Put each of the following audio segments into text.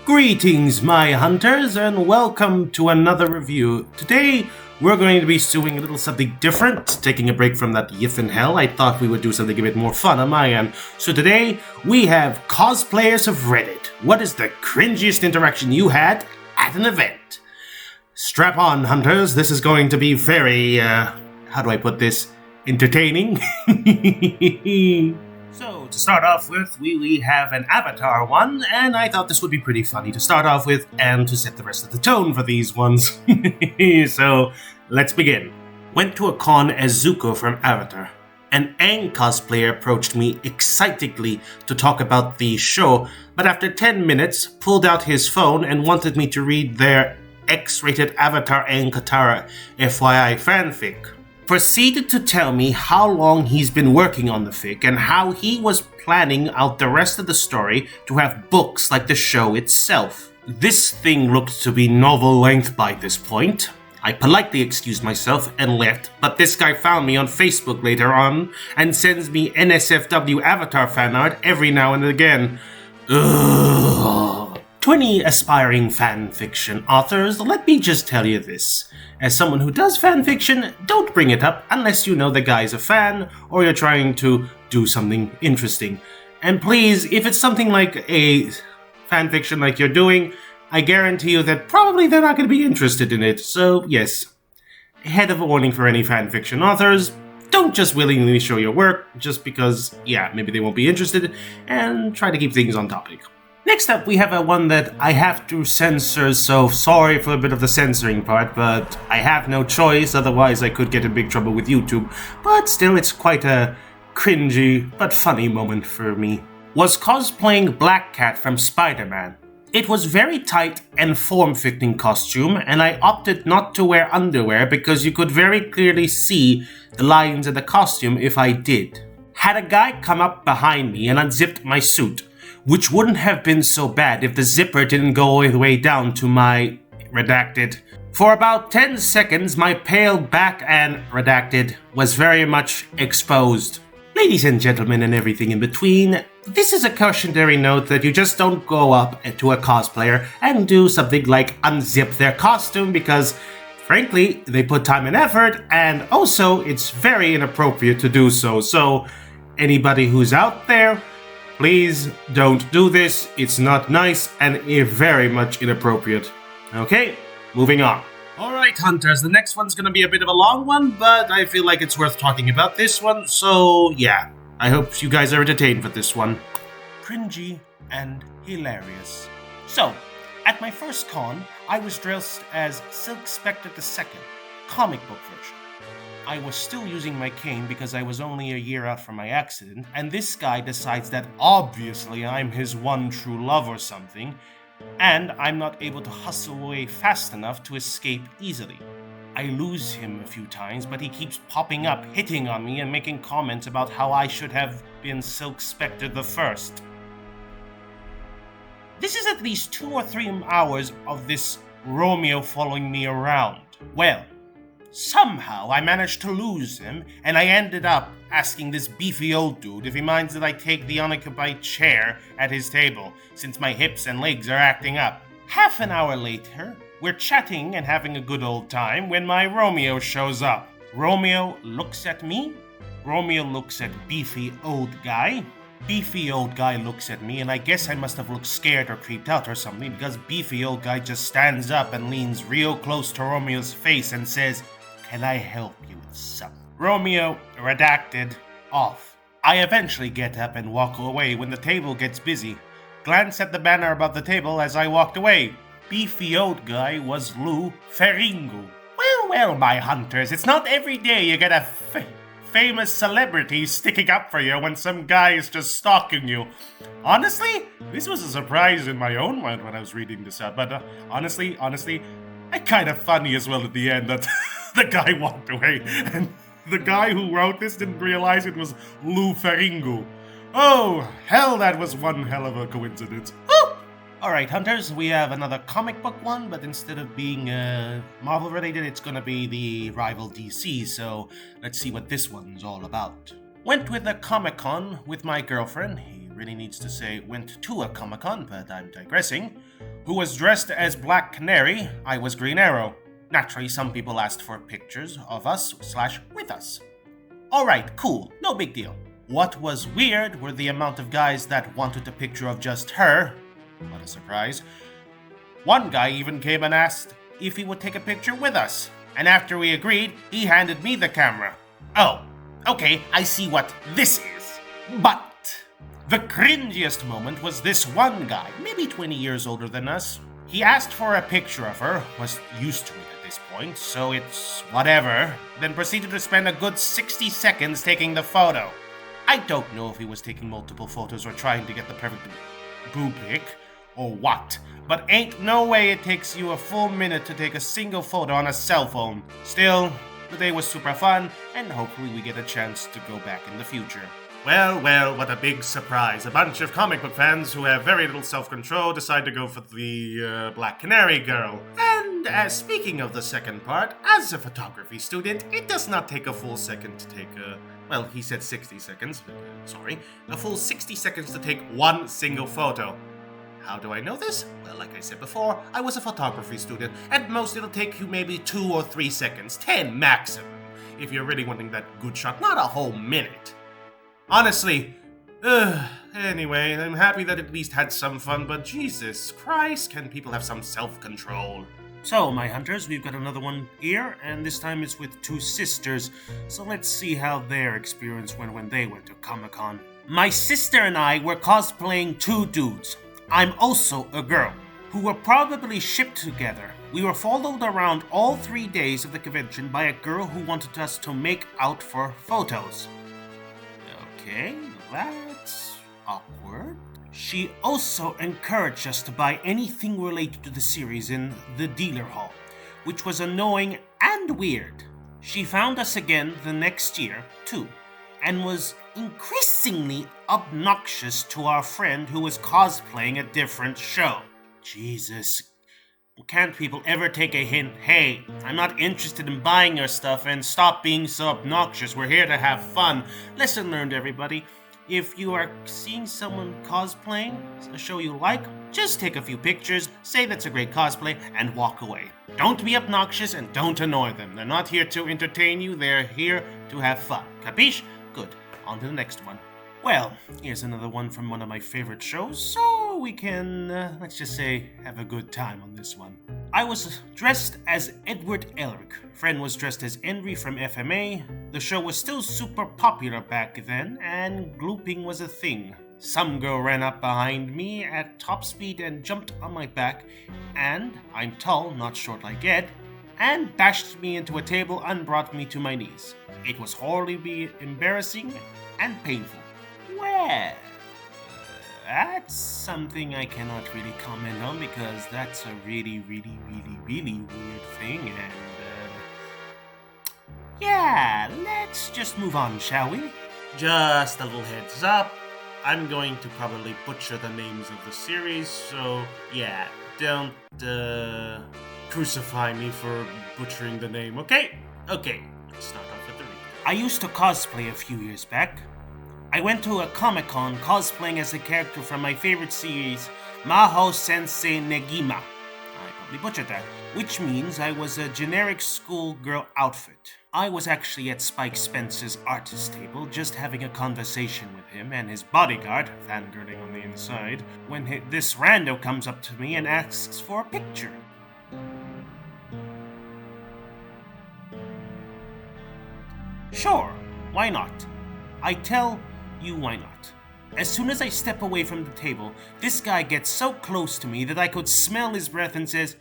Greetings, my hunters, and welcome to another review. Today, we're going to be doing a little something different, taking a break from that yiffin' hell. I thought we would do something a bit more fun on my end. So today, we have Cosplayers of Reddit. What is the cringiest interaction you had at an event? Strap on, hunters. This is going to be very, how do I put this? Entertaining. So, to start off with, we have an avatar one, and I thought this would be pretty funny to start off with and to set the rest of the tone for these ones. So, let's begin. Went to a con as Zuko from Avatar. An Aang cosplayer approached me excitedly to talk about the show, but after 10 minutes, pulled out his phone and wanted me to read their X-rated Avatar Aang Katara FYI fanfic. Proceeded to tell me how long he's been working on the fic and how he was planning out the rest of the story to have books like the show itself. This thing looked to be novel length by this point. I politely excused myself and left, but this guy found me on Facebook later on and sends me NSFW Avatar fan art every now and again. Ugh. To any aspiring fanfiction authors, let me just tell you this. As someone who does fanfiction, don't bring it up unless you know the guy's a fan or you're trying to do something interesting. And please, if it's something like a fanfiction like you're doing, I guarantee you that probably they're not going to be interested in it. So yes, head of a warning for any fanfiction authors. Don't just willingly show your work just because, maybe they won't be interested, and try to keep things on topic. Next up, we have one that I have to censor, so sorry for a bit of the censoring part, but I have no choice, otherwise I could get in big trouble with YouTube. But still, it's quite a cringy but funny moment for me. Was cosplaying Black Cat from Spider-Man. It was very tight and form-fitting costume, and I opted not to wear underwear because you could very clearly see the lines of the costume if I did. Had a guy come up behind me and unzipped my suit, which wouldn't have been so bad if the zipper didn't go all the way down to my redacted. For about 10 seconds, my pale back and redacted was very much exposed. Ladies and gentlemen and everything in between, this is a cautionary note that you just don't go up to a cosplayer and do something like unzip their costume because, frankly, they put time and effort, and also it's very inappropriate to do so. So, anybody who's out there, please don't do this. It's not nice and very much inappropriate. Okay, moving on. Alright, hunters, the next one's gonna be a bit of a long one, but I feel like it's worth talking about this one, so I hope you guys are entertained with this one. Cringy and hilarious. So, at my first con, I was dressed as Silk Spectre II, comic book version. I was still using my cane because I was only a year out from my accident, and this guy decides that obviously I'm his one true love or something, and I'm not able to hustle away fast enough to escape easily. I lose him a few times, but he keeps popping up, hitting on me, and making comments about how I should have been Silk Spectre the first. This is at least 2 or 3 hours of this Romeo following me around. Well, somehow I managed to lose him, and I ended up asking this beefy old dude if he minds that I take the unoccupied chair at his table, since my hips and legs are acting up. Half an hour later, we're chatting and having a good old time when my Romeo shows up. Romeo looks at me. Romeo looks at beefy old guy. Beefy old guy looks at me, and I guess I must have looked scared or creeped out or something, because beefy old guy just stands up and leans real close to Romeo's face and says, "Can I help you with something?" Romeo, redacted, off. I eventually get up and walk away when the table gets busy. Glance at the banner above the table as I walked away. Beefy old guy was Lou Ferrigno. Well, my hunters, it's not every day you get a famous celebrity sticking up for you when some guy is just stalking you. Honestly, this was a surprise in my own mind when I was reading this out, but honestly, kind of funny as well at the end that the guy walked away, and the guy who wrote this didn't realize it was Lou Ferrigno. Oh, hell, that was one hell of a coincidence. Alright, hunters, we have another comic book one, but instead of being Marvel related, it's gonna be the rival DC, so let's see what this one's all about. Went with a Comic-Con with my girlfriend. He really needs to say went to a Comic-Con, but I'm digressing. who was dressed as Black Canary, I was Green Arrow. Naturally, some people asked for pictures of us/with us. Alright, cool, no big deal. What was weird were the amount of guys that wanted a picture of just her. What a surprise. One guy even came and asked if he would take a picture with us. And after we agreed, he handed me the camera. Oh, okay, I see what this is. But the cringiest moment was this one guy, maybe 20 years older than us. He asked for a picture of her, was used to it at this point, so it's whatever, then proceeded to spend a good 60 seconds taking the photo. I don't know if he was taking multiple photos or trying to get the perfect boob pic, or what, but ain't no way it takes you a full minute to take a single photo on a cell phone. Still, the day was super fun, and hopefully we get a chance to go back in the future. Well, what a big surprise. A bunch of comic book fans who have very little self-control decide to go for the Black Canary girl. And speaking of the second part, as a photography student, it does not take a full second to take well, he said 60 seconds, but sorry, a full 60 seconds to take one single photo. How do I know this? Well, like I said before, I was a photography student. At most, it'll take you maybe 2 or 3 seconds, 10 maximum, if you're really wanting that good shot, not a whole minute. Honestly, anyway, I'm happy that at least had some fun, but Jesus Christ, can people have some self-control? So, my hunters, we've got another one here, and this time it's with two sisters, so let's see how their experience went when they went to Comic-Con. My sister and I were cosplaying two dudes. I'm also a girl, who were probably shipped together. We were followed around all 3 days of the convention by a girl who wanted us to make out for photos. Okay, that's awkward. She also encouraged us to buy anything related to the series in the dealer hall, which was annoying and weird. She found us again the next year, too, and was increasingly obnoxious to our friend who was cosplaying a different show. Jesus, can't people ever take a hint? Hey, I'm not interested in buying your stuff, and stop being so obnoxious. We're here to have fun. Lesson learned, everybody. If you are seeing someone cosplaying a show you like, just take a few pictures, say that's a great cosplay, and walk away. Don't be obnoxious and don't annoy them. They're not here to entertain you, they're here to have fun. Capiche? Good. On to the next one. Well, here's another one from one of my favorite shows, so we can, let's just say, have a good time on this one. I was dressed as Edward Elric. Friend was dressed as Henry from FMA. The show was still super popular back then, and glooping was a thing. Some girl ran up behind me at top speed and jumped on my back, and I'm tall, not short like Ed, and bashed me into a table and brought me to my knees. It was horribly embarrassing and painful. Well, that's something I cannot really comment on because that's a really weird thing, and yeah, let's just move on, shall we? Just a little heads up, I'm going to probably butcher the names of the series, so yeah, don't crucify me for butchering the name, okay? Okay, let's start off with the read. I used to cosplay a few years back. I went to a Comic-Con cosplaying as a character from my favorite series, Maho Sensei Negima. I probably butchered that, which means I was a generic schoolgirl outfit. I was actually at Spike Spence's artist table, just having a conversation with him and his bodyguard, fangirling on the inside, when this rando comes up to me and asks for a picture. Sure, why not? I tell you why not. As soon as I step away from the table, this guy gets so close to me that I could smell his breath and says,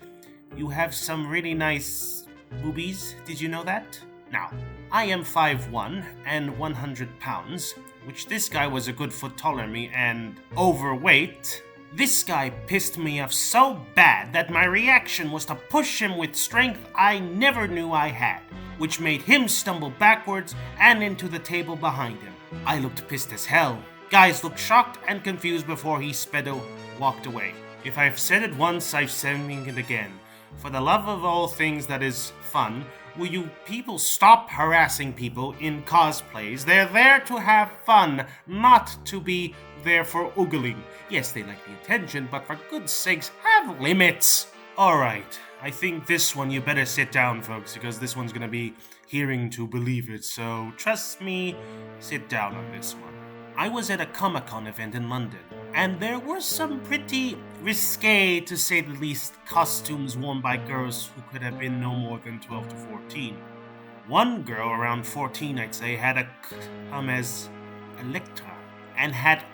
"You have some really nice boobies, did you know that?" Now, I am 5'1" and 100 pounds, which this guy was a good foot taller than me and overweight. This guy pissed me off so bad that my reaction was to push him with strength I never knew I had, which made him stumble backwards and into the table behind him. I looked pissed as hell. Guys looked shocked and confused before he walked away. If I've said it once, I've said it again. For the love of all things that is fun, will you people stop harassing people in cosplays? They're there to have fun, not to be up there for ogling. Yes, they like the attention, but for good's sakes, have limits. Alright, I think this one you better sit down, folks, because this one's gonna be hearing to believe it, so trust me, sit down on this one. I was at a Comic-Con event in London, and there were some pretty risque, to say the least, costumes worn by girls who could have been no more than 12 to 14. One girl, around 14 I'd say, had come as Electra, and had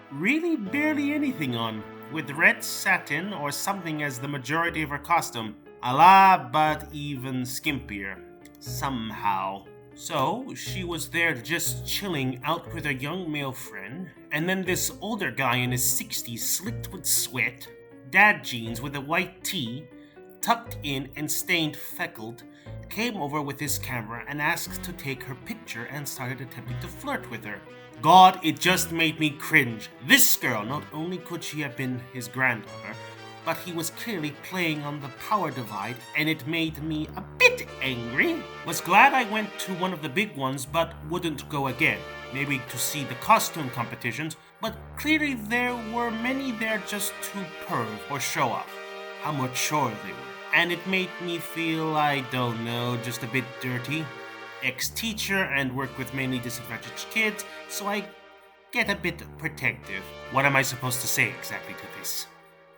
really barely anything on, with red satin or something as the majority of her costume, a la but even skimpier, somehow. So, she was there just chilling out with her young male friend, and then this older guy in his 60s, slicked with sweat, dad jeans with a white tee, tucked in and stained feckled, came over with his camera and asked to take her picture and started attempting to flirt with her. God, it just made me cringe. This girl, not only could she have been his granddaughter, but he was clearly playing on the power divide, and it made me a bit angry. Was glad I went to one of the big ones, but wouldn't go again. Maybe to see the costume competitions, but clearly there were many there just to perv or show off how mature they were. And it made me feel, I don't know, just a bit dirty. Ex-teacher and work with mainly disadvantaged kids, so I get a bit protective. What am I supposed to say exactly to this?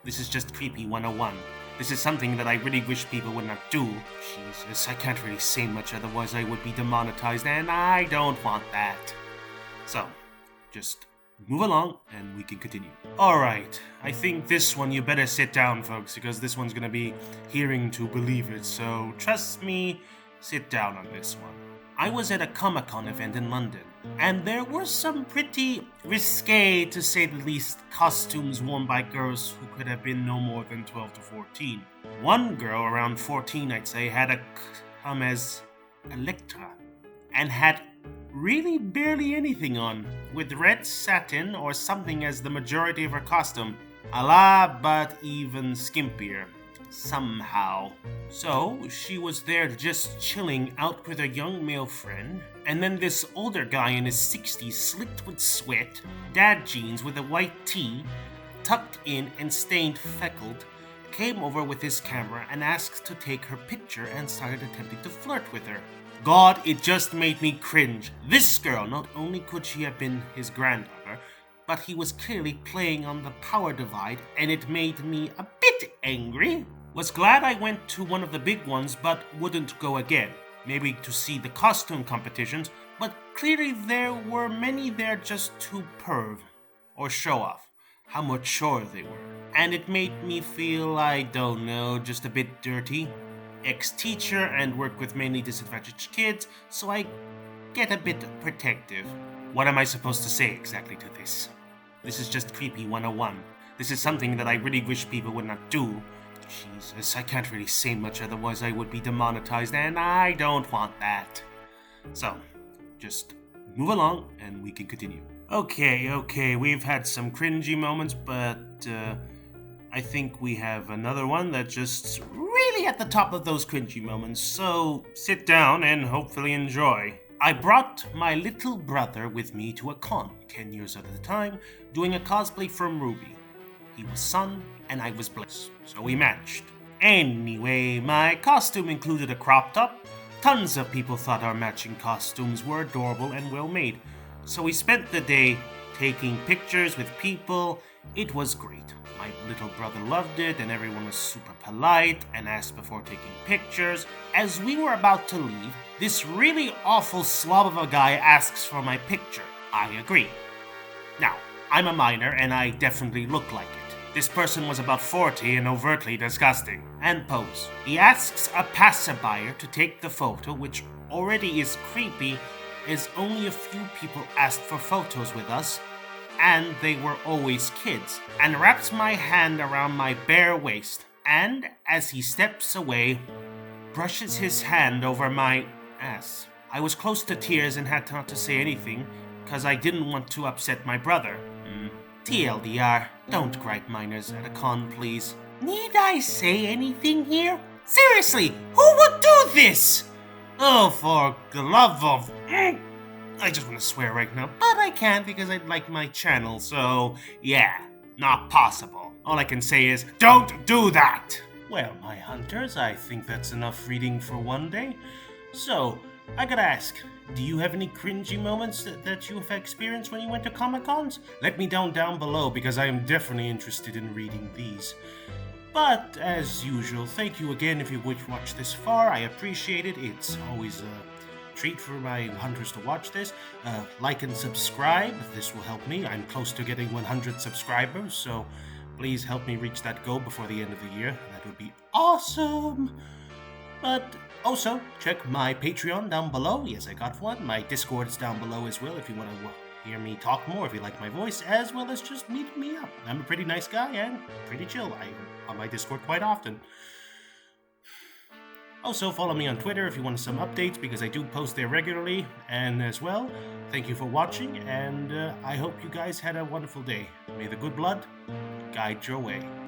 This is just creepy 101. This is something that I really wish people would not do. Jesus, I can't really say much, otherwise I would be demonetized, and I don't want that. So, just move along, and we can continue. Alright, I think this one you better sit down, folks, because this one's gonna be hearing to believe it, so trust me, sit down on this one. I was at a Comic-Con event in London, and there were some pretty risque, to say the least, costumes worn by girls who could have been no more than 12 to 14. One girl, around 14 I'd say, had come as Electra, and had really barely anything on, with red satin or something as the majority of her costume, a la but even skimpier, somehow. So, she was there just chilling out with her young male friend, and then this older guy in his 60s, slicked with sweat, dad jeans with a white tee, tucked in and stained feckled, came over with his camera and asked to take her picture and started attempting to flirt with her. God, it just made me cringe. This girl, not only could she have been his granddaughter, but he was clearly playing on the power divide, and it made me a bit angry. Was glad I went to one of the big ones, but wouldn't go again. Maybe to see the costume competitions, but clearly there were many there just to perv or show off how mature they were. And it made me feel, I don't know, just a bit dirty. Ex-teacher and work with mainly disadvantaged kids, so I get a bit protective. What am I supposed to say exactly to this? This is just creepy 101. This is something that I really wish people would not do. Jesus, I can't really say much, otherwise I would be demonetized, and I don't want that. So, just move along, and we can continue. Okay, we've had some cringy moments, but I think we have another one that's just really at the top of those cringy moments, so sit down and hopefully enjoy. I brought my little brother with me to a con, 10 years at a time, doing a cosplay from Ruby. He was Sun, and I was Bliss, so we matched. Anyway, my costume included a crop top. Tons of people thought our matching costumes were adorable and well made, so we spent the day taking pictures with people. It was great. My little brother loved it, and everyone was super polite and asked before taking pictures. As we were about to leave, this really awful slob of a guy asks for my picture. I agree. Now, I'm a minor, and I definitely look like it. This person was about 40 and overtly disgusting. And pose. He asks a passerby to take the photo, which already is creepy, as only a few people asked for photos with us, and they were always kids, and wraps my hand around my bare waist, and as he steps away, brushes his hand over my ass. I was close to tears and had not to say anything, because I didn't want to upset my brother. TLDR, don't gripe minors at a con, please. Need I say anything here? Seriously, who would do this? Oh, for the love of... I just want to swear right now, but I can't because I'd like my channel, so yeah, not possible. All I can say is, don't do that! Well, my hunters, I think that's enough reading for one day. So, I gotta ask, do you have any cringy moments that you have experienced when you went to Comic-Cons? Let me know down below because I am definitely interested in reading these. But, as usual, thank you again if you watched this far. I appreciate it. It's always a treat for my hunters to watch this. Like and subscribe. This will help me. I'm close to getting 100 subscribers, so please help me reach that goal before the end of the year. That would be awesome. But also, check my Patreon down below. Yes, I got one. My Discord is down below as well if you want to hear me talk more, if you like my voice, as well as just meeting me up. I'm a pretty nice guy and pretty chill. I'm on my Discord quite often. Also, follow me on Twitter if you want some updates, because I do post there regularly. And as well, thank you for watching, and I hope you guys had a wonderful day. May the good blood guide your way.